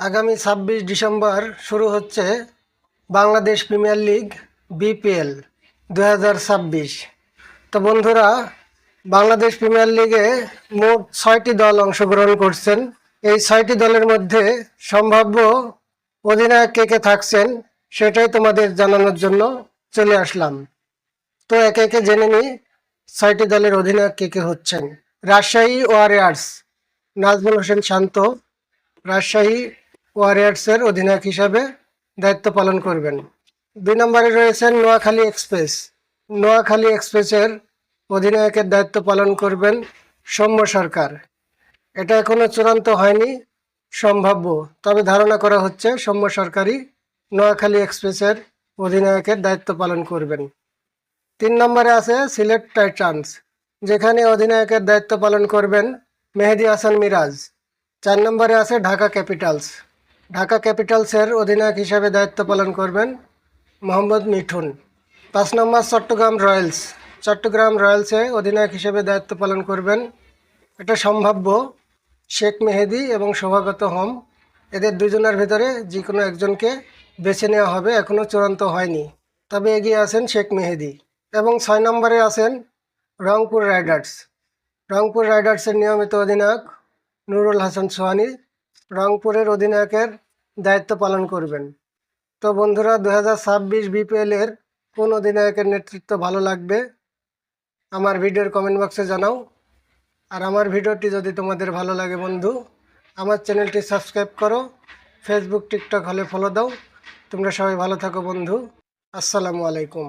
আগামী ২৬ ডিসেম্বর শুরু হচ্ছে বাংলাদেশ প্রিমিয়ার লিগ বিপিএল ২০২৬। তো বন্ধুরা, বাংলাদেশ প্রিমিয়ার লিগে মোট ৬টি দল অংশগ্রহণ করছেন। এই ৬টি দলের মধ্যে সম্ভাব্য অধিনায়ক কে কে থাকছেন সেটাই তোমাদের জানানোর জন্য চলে আসলাম। তো একে একে জেনে নিই ৬টি দলের অধিনায়ক কে কে হচ্ছেন। রাজশাহী ওয়ারিয়র্স, নাজমুল হোসেন শান্ত রাজশাহী ওয়ারিয়র্সের অধিনায়ক হিসাবে দায়িত্ব পালন করবেন। ২ নম্বরে রয়েছেন নোয়াখালী এক্সপ্রেস। নোয়াখালী এক্সপ্রেসের অধিনায়কের দায়িত্ব পালন করবেন সৌম্য সরকার। এটা এখনো চূড়ান্ত হয়নি, সম্ভাব্য, তবে ধারণা করা হচ্ছে সৌম্য সরকারই নোয়াখালী এক্সপ্রেসের অধিনায়কের দায়িত্ব পালন করবেন। ৩ নম্বরে আছে সিলেট টাইটান্স, যেখানে অধিনায়কের দায়িত্ব পালন করবেন মেহেদী হাসান মিরাজ। ৪ নম্বরে আছে ঢাকা ক্যাপিটালস। ঢাকা ক্যাপিটালসের অধিনায়ক হিসাবে দায়িত্ব পালন করবেন মোহাম্মদ মিঠুন। ৫ নম্বর চট্টগ্রাম রয়্যালস। চট্টগ্রাম রয়্যালসে অধিনায়ক হিসেবে দায়িত্ব পালন করবেন, এটা সম্ভাব্য, শেখ মেহেদী এবং শোভাগত হোম। এদের দুজনের ভিতরে যে কোনো একজনকে বেছে নেওয়া হবে, এখনও চূড়ান্ত হয়নি, তবে এগিয়ে আছেন শেখ মেহেদী। এবং ৬ নম্বরে আছেন রংপুর রাইডার্স। রংপুর রাইডার্সের নিয়মিত অধিনায়ক নুরুল হাসান সোহানী রংপুরের অধিনায়কের দায়িত্ব পালন করবেন। তো বন্ধুরা, ২০২৬ বিপিএলের কোন অধিনায়কের নেতৃত্ব ভালো লাগবে আমার ভিডিওর কমেন্ট বক্সে জানাও। আর আমার ভিডিওটি যদি তোমাদের ভালো লাগে বন্ধু, আমার চ্যানেলটি সাবস্ক্রাইব করো, ফেসবুক টিকটক হলে ফলো দাও। তোমরা সবাই ভালো থাকো বন্ধু। আসসালামু আলাইকুম।